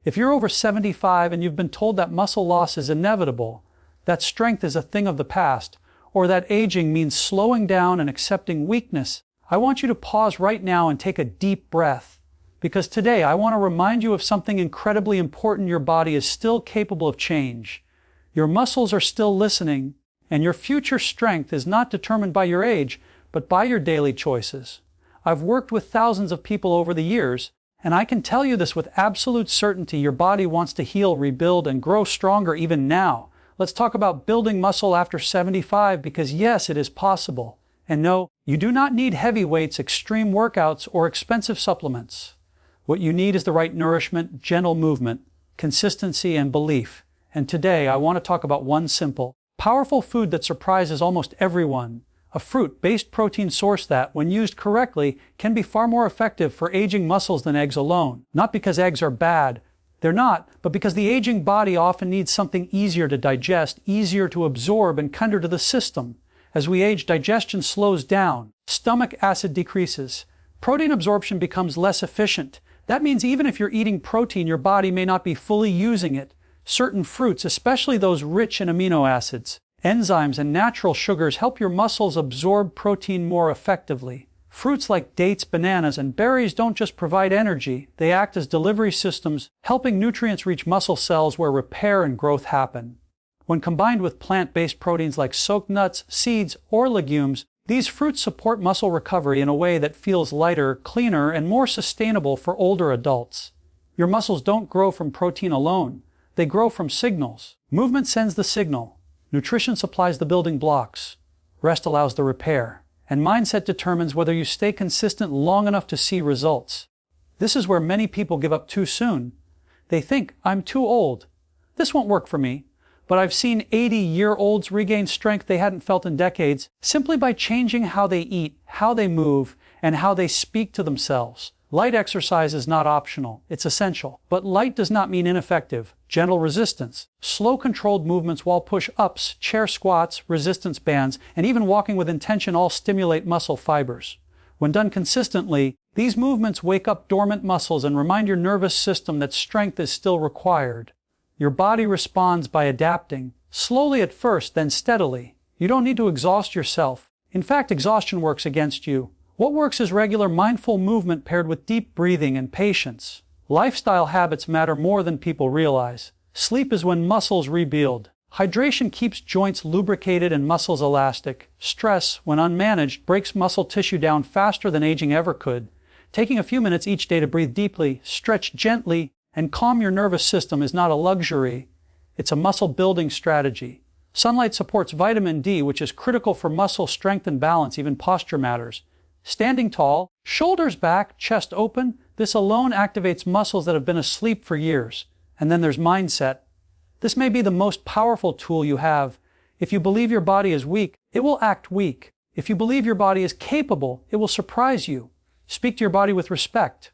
If you're over 75 and you've been told that muscle loss is inevitable, that strength is a thing of the past, or that aging means slowing down and accepting weakness, I want you to pause right now and take a deep breath. Because today I want to remind you of something incredibly important. Your body is still capable of change. Your muscles are still listening, and your future strength is not determined by your age, but by your daily choices. I've worked with thousands of people over the years, and I can tell you this with absolute certainty: your body wants to heal, rebuild, and grow stronger even now. Let's talk about building muscle after 75, because yes, it is possible. And no, you do not need heavy weights, extreme workouts, or expensive supplements. What you need is the right nourishment, gentle movement, consistency, and belief. And today I want to talk about one simple, powerful food that surprises almost everyone. A fruit-based protein source that, when used correctly, can be far more effective for aging muscles than eggs alone. Not because eggs are bad, they're not, but because the aging body often needs something easier to digest, easier to absorb, and kinder to the system. As we age, digestion slows down, stomach acid decreases, protein absorption becomes less efficient. That means even if you're eating protein, your body may not be fully using it. Certain fruits, especially those rich in amino acids, enzymes, and natural sugars, help your muscles absorb protein more effectively. Fruits like dates, bananas, and berries don't just provide energy, they act as delivery systems, helping nutrients reach muscle cells where repair and growth happen. When combined with plant-based proteins like soaked nuts, seeds, or legumes, these fruits support muscle recovery in a way that feels lighter, cleaner, and more sustainable for older adults. Your muscles don't grow from protein alone. They grow from signals. Movement sends the signal. Nutrition supplies the building blocks. Rest allows the repair. And mindset determines whether you stay consistent long enough to see results. This is where many people give up too soon. They think, I'm too old. This won't work for me. But I've seen 80-year-olds regain strength they hadn't felt in decades simply by changing how they eat, how they move, and how they speak to themselves. Light exercise is not optional, it's essential. But light does not mean ineffective. Gentle resistance, slow controlled movements, wall push-ups, chair squats, resistance bands, and even walking with intention all stimulate muscle fibers. When done consistently, these movements wake up dormant muscles and remind your nervous system that strength is still required. Your body responds by adapting, slowly at first, then steadily. You don't need to exhaust yourself. In fact, exhaustion works against you. What works is regular mindful movement paired with deep breathing and patience. Lifestyle habits matter more than people realize. Sleep is when muscles rebuild. Hydration keeps joints lubricated and muscles elastic. Stress, when unmanaged, breaks muscle tissue down faster than aging ever could. Taking a few minutes each day to breathe deeply, stretch gently, and calm your nervous system is not a luxury. It's a muscle-building strategy. Sunlight supports vitamin D, which is critical for muscle strength and balance. Even posture matters. Standing tall, shoulders back, chest open, this alone activates muscles that have been asleep for years. And then there's mindset. This may be the most powerful tool you have. If you believe your body is weak, it will act weak. If you believe your body is capable, it will surprise you. Speak to your body with respect.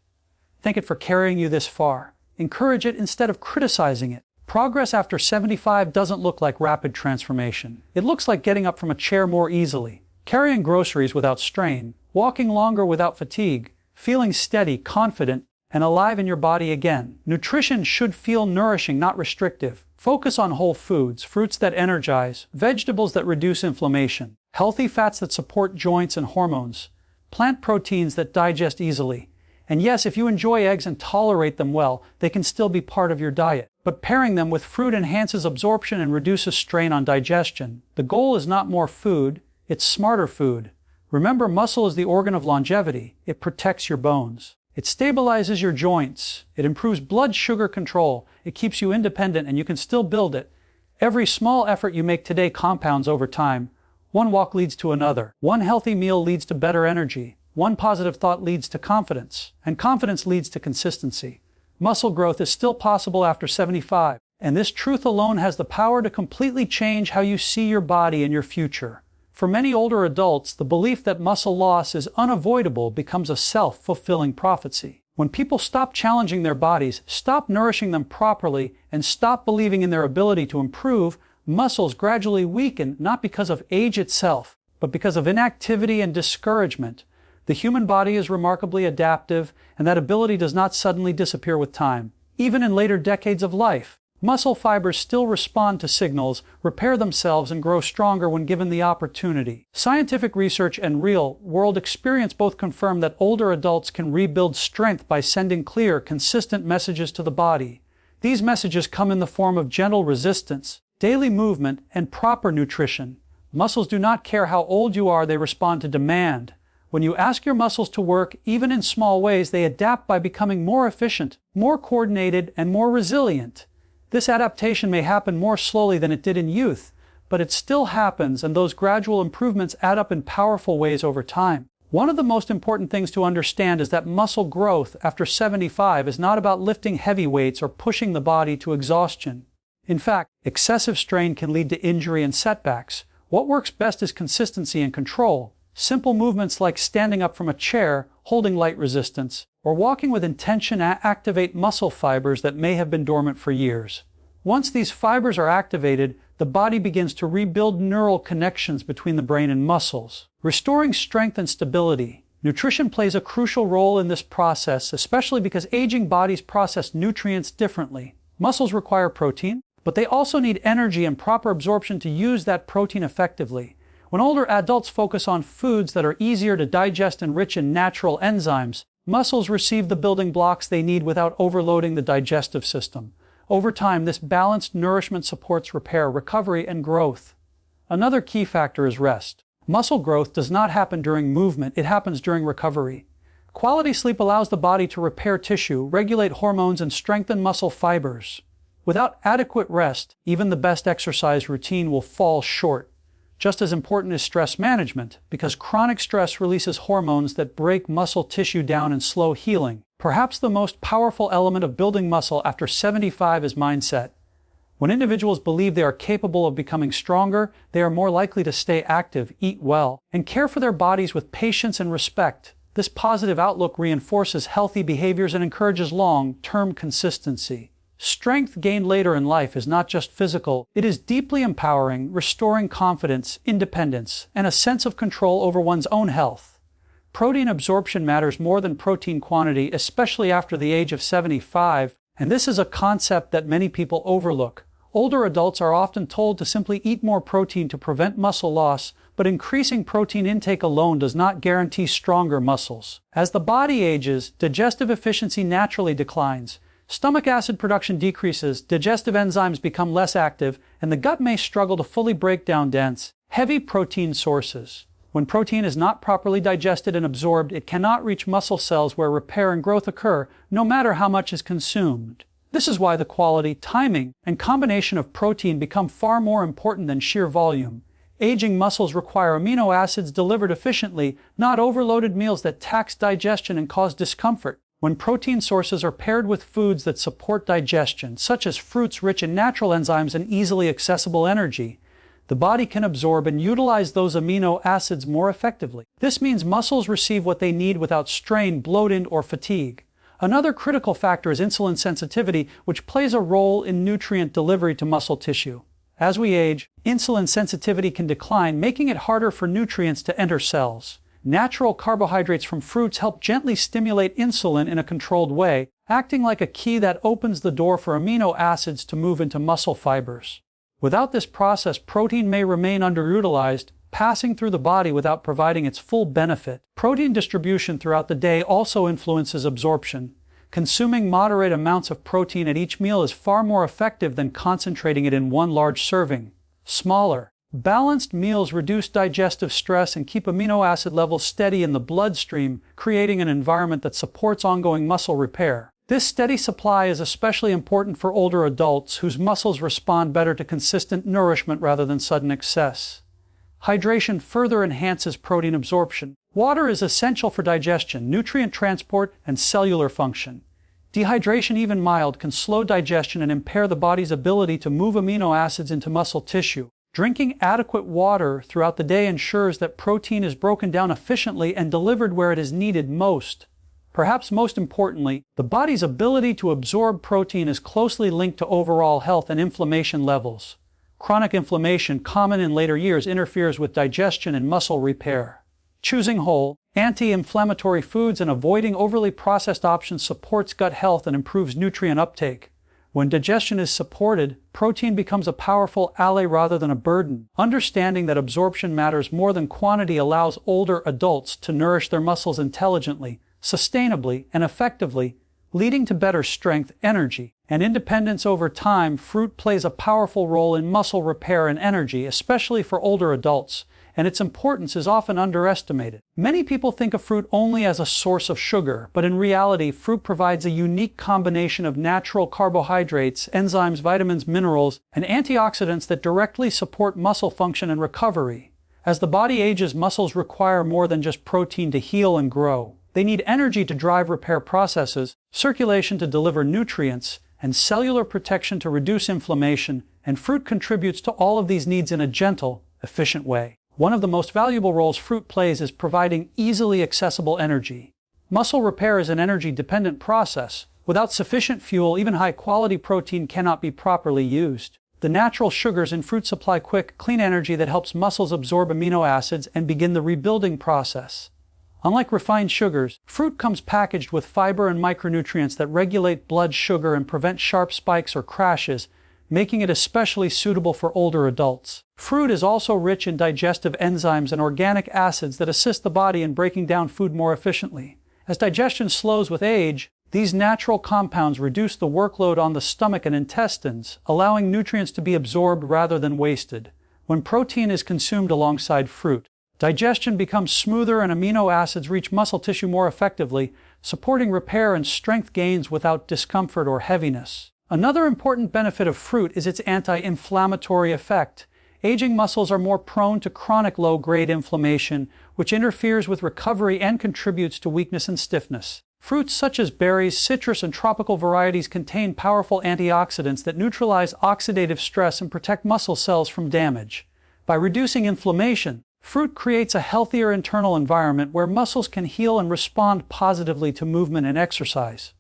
Thank it for carrying you this far. Encourage it instead of criticizing it. Progress after 75 doesn't look like rapid transformation. It looks like getting up from a chair more easily, carrying groceries without strain, walking longer without fatigue, feeling steady, confident, and alive in your body again. Nutrition should feel nourishing, not restrictive. Focus on whole foods, fruits that energize, vegetables that reduce inflammation, healthy fats that support joints and hormones, plant proteins that digest easily. And yes, if you enjoy eggs and tolerate them well, they can still be part of your diet. But pairing them with fruit enhances absorption and reduces strain on digestion. The goal is not more food, it's smarter food. Remember, muscle is the organ of longevity. It protects your bones. It stabilizes your joints. It improves blood sugar control. It keeps you independent, and you can still build it. Every small effort you make today compounds over time. One walk leads to another. One healthy meal leads to better energy. One positive thought leads to confidence. And confidence leads to consistency. Muscle growth is still possible after 75. And this truth alone has the power to completely change how you see your body and your future. For many older adults, the belief that muscle loss is unavoidable becomes a self-fulfilling prophecy. When people stop challenging their bodies, stop nourishing them properly, and stop believing in their ability to improve, muscles gradually weaken, not because of age itself, but because of inactivity and discouragement. The human body is remarkably adaptive, and that ability does not suddenly disappear with time. Even in later decades of life, muscle fibers still respond to signals, repair themselves, and grow stronger when given the opportunity. Scientific research and real-world experience both confirm that older adults can rebuild strength by sending clear, consistent messages to the body. These messages come in the form of gentle resistance, daily movement, and proper nutrition. Muscles do not care how old you are, they respond to demand. When you ask your muscles to work, even in small ways, they adapt by becoming more efficient, more coordinated, and more resilient. This adaptation may happen more slowly than it did in youth, but it still happens, and those gradual improvements add up in powerful ways over time. One of the most important things to understand is that muscle growth after 75 is not about lifting heavy weights or pushing the body to exhaustion. In fact, excessive strain can lead to injury and setbacks. What works best is consistency and control. Simple movements like standing up from a chair, holding light resistance, or walking with intention activate muscle fibers that may have been dormant for years. Once these fibers are activated, the body begins to rebuild neural connections between the brain and muscles, restoring strength and stability. Nutrition plays a crucial role in this process, especially because aging bodies process nutrients differently. Muscles require protein, but they also need energy and proper absorption to use that protein effectively. When older adults focus on foods that are easier to digest and rich in natural enzymes, muscles receive the building blocks they need without overloading the digestive system. Over time, this balanced nourishment supports repair, recovery, and growth. Another key factor is rest. Muscle growth does not happen during movement, it happens during recovery. Quality sleep allows the body to repair tissue, regulate hormones, and strengthen muscle fibers. Without adequate rest, even the best exercise routine will fall short. Just as important is stress management, because chronic stress releases hormones that break muscle tissue down and slow healing. Perhaps the most powerful element of building muscle after 75 is mindset. When individuals believe they are capable of becoming stronger, they are more likely to stay active, eat well, and care for their bodies with patience and respect. This positive outlook reinforces healthy behaviors and encourages long-term consistency. Strength gained later in life is not just physical, it is deeply empowering, restoring confidence, independence, and a sense of control over one's own health. Protein absorption matters more than protein quantity, especially after the age of 75, and this is a concept that many people overlook. Older adults are often told to simply eat more protein to prevent muscle loss, but increasing protein intake alone does not guarantee stronger muscles. As the body ages, digestive efficiency naturally declines. Stomach acid production decreases, digestive enzymes become less active, and the gut may struggle to fully break down dense, heavy protein sources. When protein is not properly digested and absorbed, it cannot reach muscle cells where repair and growth occur, no matter how much is consumed. This is why the quality, timing, and combination of protein become far more important than sheer volume. Aging muscles require amino acids delivered efficiently, not overloaded meals that tax digestion and cause discomfort. When protein sources are paired with foods that support digestion, such as fruits rich in natural enzymes and easily accessible energy, the body can absorb and utilize those amino acids more effectively. This means muscles receive what they need without strain, bloating, or fatigue. Another critical factor is insulin sensitivity, which plays a role in nutrient delivery to muscle tissue. As we age, insulin sensitivity can decline, making it harder for nutrients to enter cells. Natural carbohydrates from fruits help gently stimulate insulin in a controlled way, acting like a key that opens the door for amino acids to move into muscle fibers. Without this process, protein may remain underutilized, passing through the body without providing its full benefit. Protein distribution throughout the day also influences absorption. Consuming moderate amounts of protein at each meal is far more effective than concentrating it in one large serving. Smaller, balanced meals reduce digestive stress and keep amino acid levels steady in the bloodstream, creating an environment that supports ongoing muscle repair. This steady supply is especially important for older adults whose muscles respond better to consistent nourishment rather than sudden excess. Hydration further enhances protein absorption. Water is essential for digestion, nutrient transport, and cellular function. Dehydration, even mild, can slow digestion and impair the body's ability to move amino acids into muscle tissue. Drinking adequate water throughout the day ensures that protein is broken down efficiently and delivered where it is needed most. Perhaps most importantly, the body's ability to absorb protein is closely linked to overall health and inflammation levels. Chronic inflammation, common in later years, interferes with digestion and muscle repair. Choosing whole, Anti-inflammatory foods and avoiding overly processed options supports gut health and improves nutrient uptake. When digestion is supported, protein becomes a powerful ally rather than a burden. Understanding that absorption matters more than quantity allows older adults to nourish their muscles intelligently, sustainably, and effectively, leading to better strength, energy, and independence over time. Fruit plays a powerful role in muscle repair and energy, especially for older adults, and its importance is often underestimated. Many people think of fruit only as a source of sugar, but in reality, fruit provides a unique combination of natural carbohydrates, enzymes, vitamins, minerals, and antioxidants that directly support muscle function and recovery. As the body ages, muscles require more than just protein to heal and grow. They need energy to drive repair processes, circulation to deliver nutrients, and cellular protection to reduce inflammation, and fruit contributes to all of these needs in a gentle, efficient way. One of the most valuable roles fruit plays is providing easily accessible energy. Muscle repair is an energy-dependent process. Without sufficient fuel, even high-quality protein cannot be properly used. The natural sugars in fruit supply quick, clean energy that helps muscles absorb amino acids and begin the rebuilding process. Unlike refined sugars, fruit comes packaged with fiber and micronutrients that regulate blood sugar and prevent sharp spikes or crashes, making it especially suitable for older adults. Fruit is also rich in digestive enzymes and organic acids that assist the body in breaking down food more efficiently. As digestion slows with age, these natural compounds reduce the workload on the stomach and intestines, allowing nutrients to be absorbed rather than wasted. When protein is consumed alongside fruit, digestion becomes smoother and amino acids reach muscle tissue more effectively, supporting repair and strength gains without discomfort or heaviness. Another important benefit of fruit is its anti-inflammatory effect. Aging muscles are more prone to chronic low-grade inflammation, which interferes with recovery and contributes to weakness and stiffness. Fruits such as berries, citrus, and tropical varieties contain powerful antioxidants that neutralize oxidative stress and protect muscle cells from damage. By reducing inflammation, fruit creates a healthier internal environment where muscles can heal and respond positively to movement and exercise.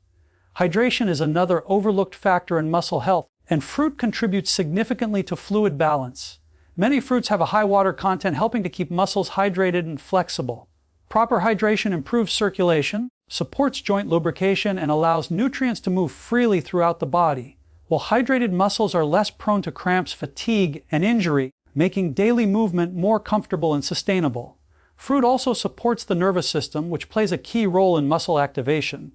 Hydration is another overlooked factor in muscle health, and fruit contributes significantly to fluid balance. Many fruits have a high water content, helping to keep muscles hydrated and flexible. Proper hydration improves circulation, supports joint lubrication, and allows nutrients to move freely throughout the body, while hydrated muscles are less prone to cramps, fatigue, and injury, making daily movement more comfortable and sustainable. Fruit also supports the nervous system, which plays a key role in muscle activation.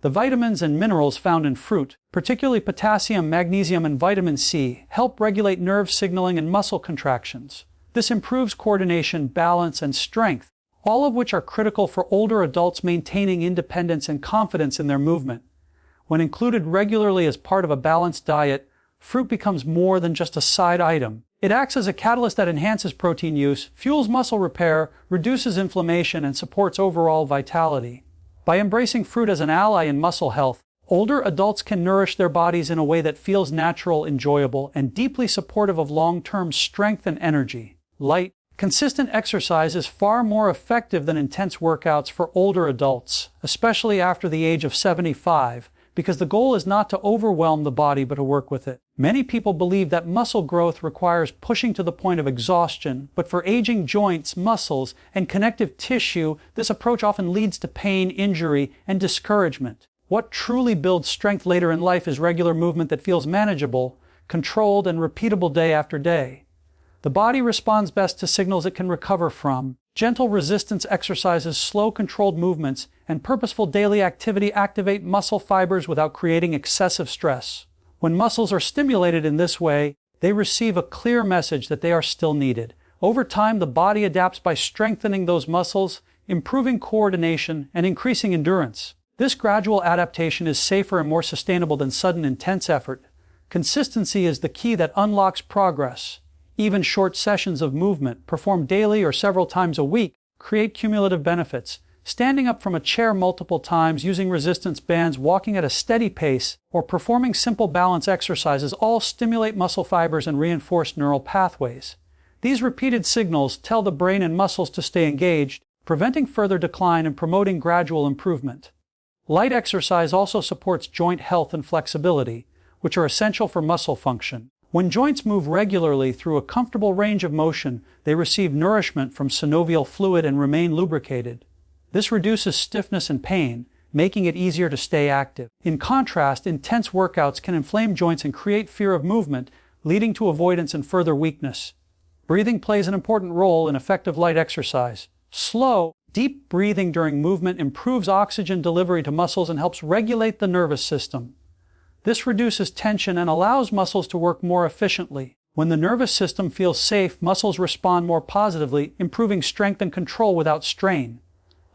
The vitamins and minerals found in fruit, particularly potassium, magnesium, and vitamin C, help regulate nerve signaling and muscle contractions. This improves coordination, balance, and strength, all of which are critical for older adults maintaining independence and confidence in their movement. When included regularly as part of a balanced diet, fruit becomes more than just a side item. It acts as a catalyst that enhances protein use, fuels muscle repair, reduces inflammation, and supports overall vitality. By embracing fruit as an ally in muscle health, older adults can nourish their bodies in a way that feels natural, enjoyable, and deeply supportive of long-term strength and energy. Light, consistent exercise is far more effective than intense workouts for older adults, especially after the age of 75, because the goal is not to overwhelm the body but to work with it. Many people believe that muscle growth requires pushing to the point of exhaustion, but for aging joints, muscles, and connective tissue, this approach often leads to pain, injury, and discouragement. What truly builds strength later in life is regular movement that feels manageable, controlled, and repeatable day after day. The body responds best to signals it can recover from. Gentle resistance exercises, slow controlled movements, and purposeful daily activity activate muscle fibers without creating excessive stress. When muscles are stimulated in this way, they receive a clear message that they are still needed. Over time, the body adapts by strengthening those muscles, improving coordination, and increasing endurance. This gradual adaptation is safer and more sustainable than sudden intense effort. Consistency is the key that unlocks progress. Even short sessions of movement, performed daily or several times a week, create cumulative benefits. Standing up from a chair multiple times, using resistance bands, walking at a steady pace, or performing simple balance exercises all stimulate muscle fibers and reinforce neural pathways. These repeated signals tell the brain and muscles to stay engaged, preventing further decline and promoting gradual improvement. Light exercise also supports joint health and flexibility, which are essential for muscle function. When joints move regularly through a comfortable range of motion, they receive nourishment from synovial fluid and remain lubricated. This reduces stiffness and pain, making it easier to stay active. In contrast, intense workouts can inflame joints and create fear of movement, leading to avoidance and further weakness. Breathing plays an important role in effective light exercise. Slow, deep breathing during movement improves oxygen delivery to muscles and helps regulate the nervous system. This reduces tension and allows muscles to work more efficiently. When the nervous system feels safe, muscles respond more positively, improving strength and control without strain.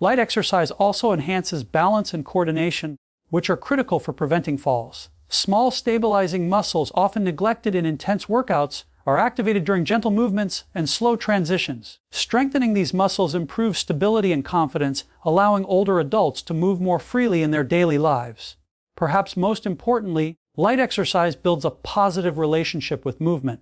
Light exercise also enhances balance and coordination, which are critical for preventing falls. Small stabilizing muscles, often neglected in intense workouts, are activated during gentle movements and slow transitions. Strengthening these muscles improves stability and confidence, allowing older adults to move more freely in their daily lives. Perhaps most importantly, light exercise builds a positive relationship with movement.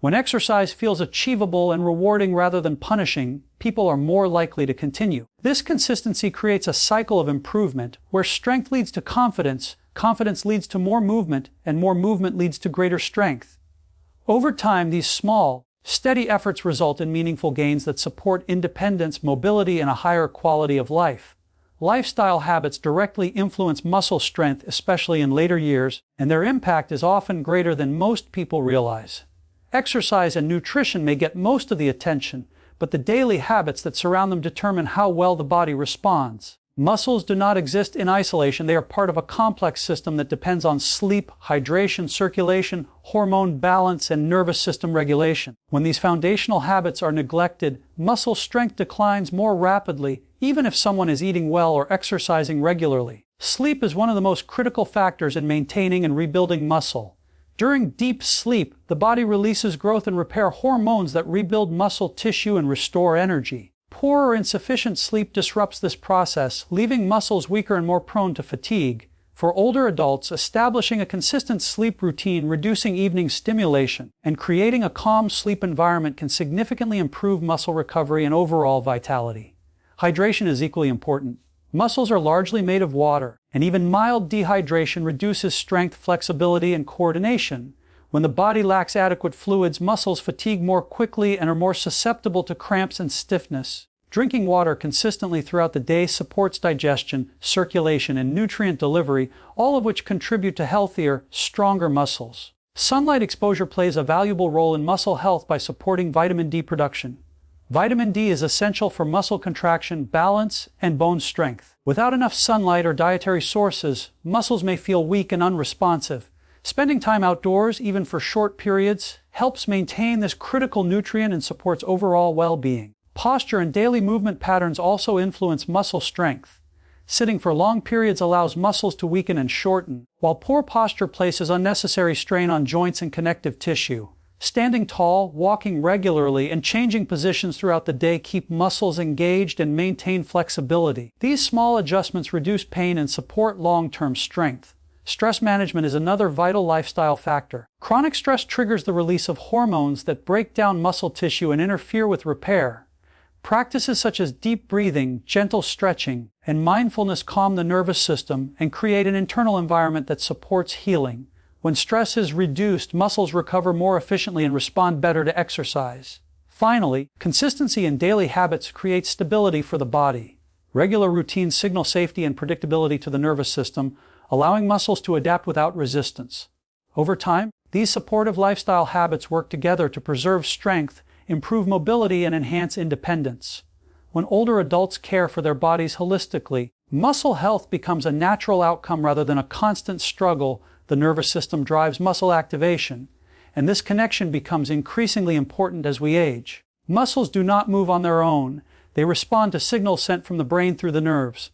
When exercise feels achievable and rewarding rather than punishing, people are more likely to continue. This consistency creates a cycle of improvement where strength leads to confidence, confidence leads to more movement, and more movement leads to greater strength. Over time, these small, steady efforts result in meaningful gains that support independence, mobility, and a higher quality of life. Lifestyle habits directly influence muscle strength, especially in later years, and their impact is often greater than most people realize. Exercise and nutrition may get most of the attention, but the daily habits that surround them determine how well the body responds. Muscles do not exist in isolation. They are part of a complex system that depends on sleep, hydration, circulation, hormone balance, and nervous system regulation. When these foundational habits are neglected, muscle strength declines more rapidly, even if someone is eating well or exercising regularly. Sleep is one of the most critical factors in maintaining and rebuilding muscle. During deep sleep, the body releases growth and repair hormones that rebuild muscle tissue and restore energy. Poor or insufficient sleep disrupts this process, leaving muscles weaker and more prone to fatigue. For older adults, establishing a consistent sleep routine, reducing evening stimulation, and creating a calm sleep environment can significantly improve muscle recovery and overall vitality. Hydration is equally important. Muscles are largely made of water, and even mild dehydration reduces strength, flexibility, and coordination. When the body lacks adequate fluids, muscles fatigue more quickly and are more susceptible to cramps and stiffness. Drinking water consistently throughout the day supports digestion, circulation, and nutrient delivery, all of which contribute to healthier, stronger muscles. Sunlight exposure plays a valuable role in muscle health by supporting vitamin D production. Vitamin D is essential for muscle contraction, balance, and bone strength. Without enough sunlight or dietary sources, muscles may feel weak and unresponsive. Spending time outdoors, even for short periods, helps maintain this critical nutrient and supports overall well-being. Posture and daily movement patterns also influence muscle strength. Sitting for long periods allows muscles to weaken and shorten, while poor posture places unnecessary strain on joints and connective tissue. Standing tall, walking regularly, and changing positions throughout the day keep muscles engaged and maintain flexibility. These small adjustments reduce pain and support long-term strength. Stress management is another vital lifestyle factor. Chronic stress triggers the release of hormones that break down muscle tissue and interfere with repair. Practices such as deep breathing, gentle stretching, and mindfulness calm the nervous system and create an internal environment that supports healing. When stress is reduced, muscles recover more efficiently and respond better to exercise. Finally, consistency in daily habits creates stability for the body. Regular routines signal safety and predictability to the nervous system, allowing muscles to adapt without resistance. Over time, these supportive lifestyle habits work together to preserve strength, improve mobility, and enhance independence. When older adults care for their bodies holistically, muscle health becomes a natural outcome rather than a constant struggle. The nervous system drives muscle activation, and this connection becomes increasingly important as we age. Muscles do not move on their own. They respond to signals sent from the brain through the nerves.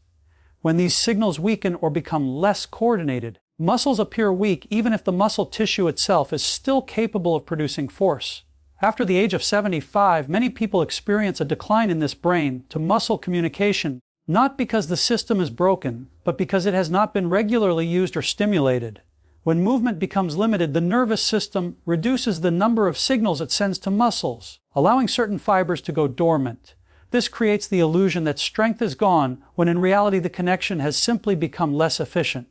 When these signals weaken or become less coordinated, muscles appear weak even if the muscle tissue itself is still capable of producing force. After the age of 75, many people experience a decline in this brain-to-muscle communication, not because the system is broken, but because it has not been regularly used or stimulated. When movement becomes limited, the nervous system reduces the number of signals it sends to muscles, allowing certain fibers to go dormant. This creates the illusion that strength is gone, when in reality the connection has simply become less efficient.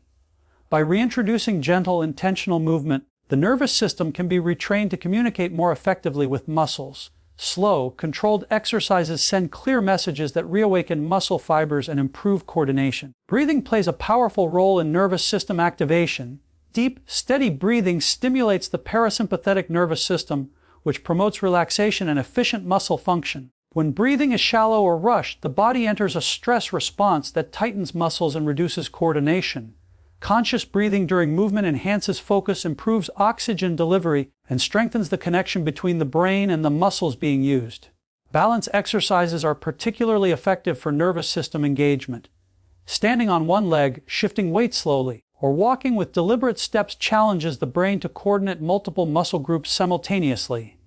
By reintroducing gentle, intentional movement, the nervous system can be retrained to communicate more effectively with muscles. Slow, controlled exercises send clear messages that reawaken muscle fibers and improve coordination. Breathing plays a powerful role in nervous system activation. Deep, steady breathing stimulates the parasympathetic nervous system, which promotes relaxation and efficient muscle function. When breathing is shallow or rushed, the body enters a stress response that tightens muscles and reduces coordination. Conscious breathing during movement enhances focus, improves oxygen delivery, and strengthens the connection between the brain and the muscles being used. Balance exercises are particularly effective for nervous system engagement. Standing on one leg, shifting weight slowly, or walking with deliberate steps challenges the brain to coordinate multiple muscle groups simultaneously.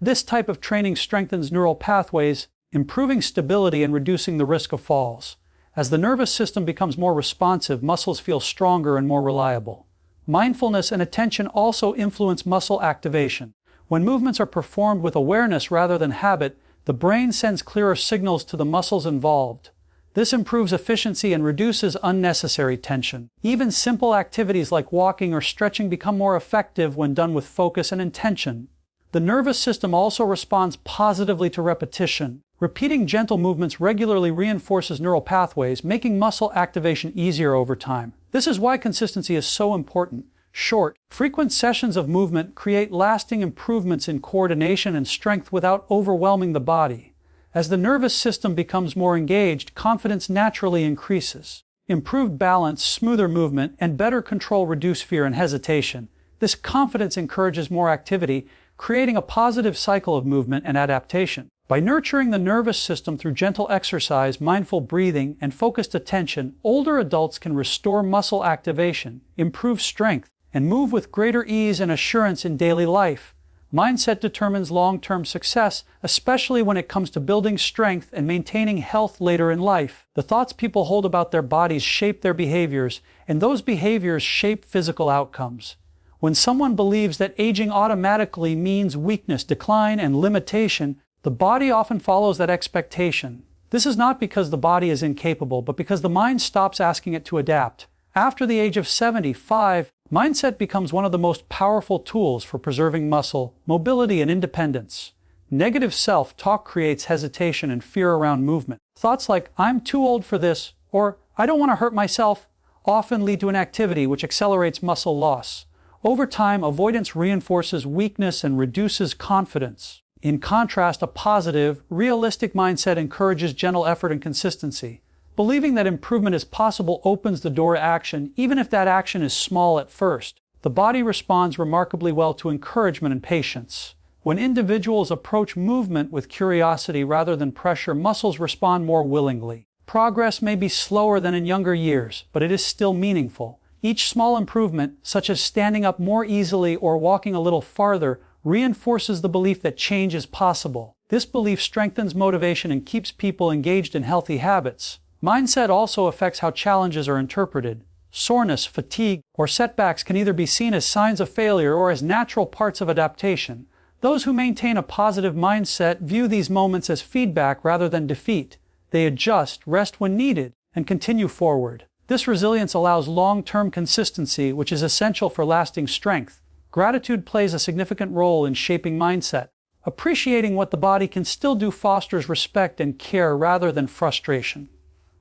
This type of training strengthens neural pathways, improving stability and reducing the risk of falls. As the nervous system becomes more responsive, muscles feel stronger and more reliable. Mindfulness and attention also influence muscle activation. When movements are performed with awareness rather than habit, the brain sends clearer signals to the muscles involved. This improves efficiency and reduces unnecessary tension. Even simple activities like walking or stretching become more effective when done with focus and intention. The nervous system also responds positively to repetition. Repeating gentle movements regularly reinforces neural pathways, making muscle activation easier over time. This is why consistency is so important. Short, frequent sessions of movement create lasting improvements in coordination and strength without overwhelming the body. As the nervous system becomes more engaged, confidence naturally increases. Improved balance, smoother movement, and better control reduce fear and hesitation. This confidence encourages more activity, creating a positive cycle of movement and adaptation. By nurturing the nervous system through gentle exercise, mindful breathing, and focused attention, older adults can restore muscle activation, improve strength, and move with greater ease and assurance in daily life. Mindset determines long-term success, especially when it comes to building strength and maintaining health later in life. The thoughts people hold about their bodies shape their behaviors, and those behaviors shape physical outcomes. When someone believes that aging automatically means weakness, decline, and limitation, the body often follows that expectation. This is not because the body is incapable, but because the mind stops asking it to adapt. After the age of 75, mindset becomes one of the most powerful tools for preserving muscle, mobility, and independence. Negative self-talk creates hesitation and fear around movement. Thoughts like, "I'm too old for this," or "I don't want to hurt myself," often lead to an activity which accelerates muscle loss. Over time, avoidance reinforces weakness and reduces confidence. In contrast, a positive, realistic mindset encourages gentle effort and consistency. Believing that improvement is possible opens the door to action, even if that action is small at first. The body responds remarkably well to encouragement and patience. When individuals approach movement with curiosity rather than pressure, muscles respond more willingly. Progress may be slower than in younger years, but it is still meaningful. Each small improvement, such as standing up more easily or walking a little farther, reinforces the belief that change is possible. This belief strengthens motivation and keeps people engaged in healthy habits. Mindset also affects how challenges are interpreted. Soreness, fatigue, or setbacks can either be seen as signs of failure or as natural parts of adaptation. Those who maintain a positive mindset view these moments as feedback rather than defeat. They adjust, rest when needed, and continue forward. This resilience allows long-term consistency, which is essential for lasting strength. Gratitude plays a significant role in shaping mindset. Appreciating what the body can still do fosters respect and care rather than frustration.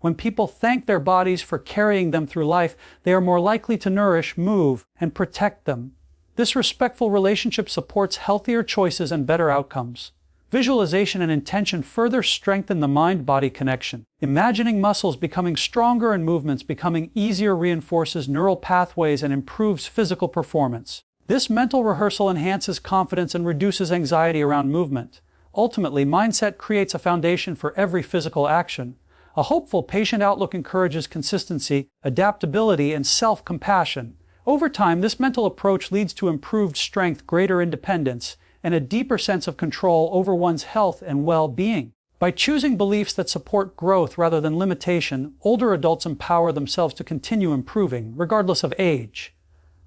When people thank their bodies for carrying them through life, they are more likely to nourish, move, and protect them. This respectful relationship supports healthier choices and better outcomes. Visualization and intention further strengthen the mind-body connection. Imagining muscles becoming stronger and movements becoming easier reinforces neural pathways and improves physical performance. This mental rehearsal enhances confidence and reduces anxiety around movement. Ultimately, mindset creates a foundation for every physical action. A hopeful, patient outlook encourages consistency, adaptability, and self-compassion. Over time, this mental approach leads to improved strength, greater independence, and a deeper sense of control over one's health and well-being. By choosing beliefs that support growth rather than limitation, older adults empower themselves to continue improving, regardless of age.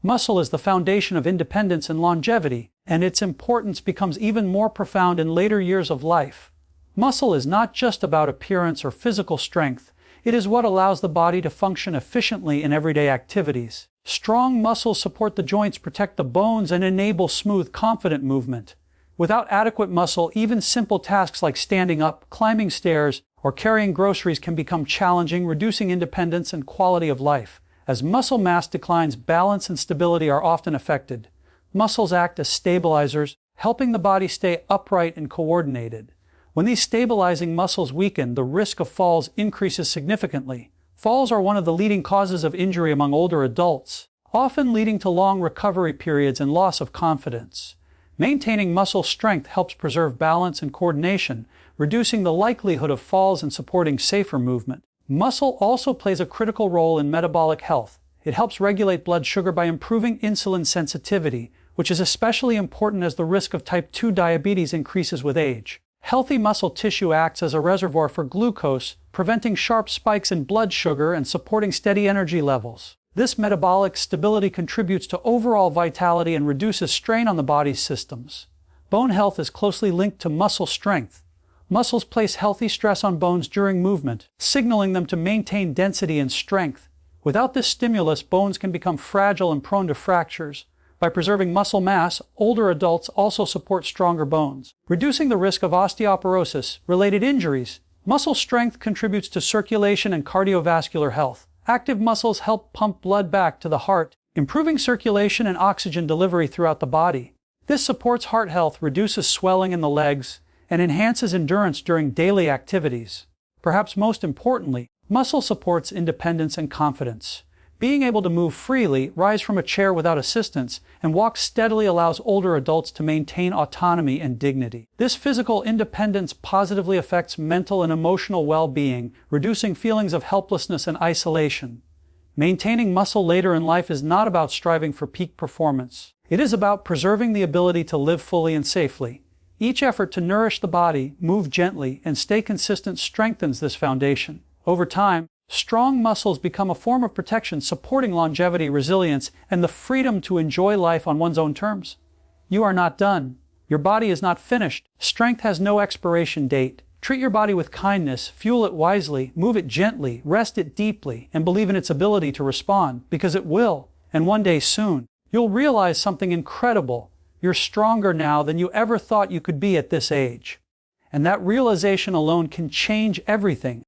Muscle is the foundation of independence and longevity, and its importance becomes even more profound in later years of life. Muscle is not just about appearance or physical strength. It is what allows the body to function efficiently in everyday activities. Strong muscles support the joints, protect the bones, and enable smooth, confident movement. Without adequate muscle, even simple tasks like standing up, climbing stairs, or carrying groceries can become challenging, reducing independence and quality of life. As muscle mass declines, balance and stability are often affected. Muscles act as stabilizers, helping the body stay upright and coordinated. When these stabilizing muscles weaken, the risk of falls increases significantly. Falls are one of the leading causes of injury among older adults, often leading to long recovery periods and loss of confidence. Maintaining muscle strength helps preserve balance and coordination, reducing the likelihood of falls and supporting safer movement. Muscle also plays a critical role in metabolic health. It helps regulate blood sugar by improving insulin sensitivity, which is especially important as the risk of type 2 diabetes increases with age. Healthy muscle tissue acts as a reservoir for glucose, preventing sharp spikes in blood sugar and supporting steady energy levels. This metabolic stability contributes to overall vitality and reduces strain on the body's systems. Bone health is closely linked to muscle strength. Muscles place healthy stress on bones during movement, signaling them to maintain density and strength. Without this stimulus, bones can become fragile and prone to fractures. By preserving muscle mass, older adults also support stronger bones, reducing the risk of osteoporosis-related injuries. Muscle strength contributes to circulation and cardiovascular health. Active muscles help pump blood back to the heart, improving circulation and oxygen delivery throughout the body. This supports heart health, reduces swelling in the legs, and enhances endurance during daily activities. Perhaps most importantly, muscle supports independence and confidence. Being able to move freely, rise from a chair without assistance, and walk steadily allows older adults to maintain autonomy and dignity. This physical independence positively affects mental and emotional well-being, reducing feelings of helplessness and isolation. Maintaining muscle later in life is not about striving for peak performance. It is about preserving the ability to live fully and safely. Each effort to nourish the body, move gently, and stay consistent strengthens this foundation. Over time, strong muscles become a form of protection, supporting longevity, resilience, and the freedom to enjoy life on one's own terms. You are not done. Your body is not finished. Strength has no expiration date. Treat your body with kindness, fuel it wisely, move it gently, rest it deeply, and believe in its ability to respond, because it will. And one day soon, you'll realize something incredible. You're stronger now than you ever thought you could be at this age. And that realization alone can change everything.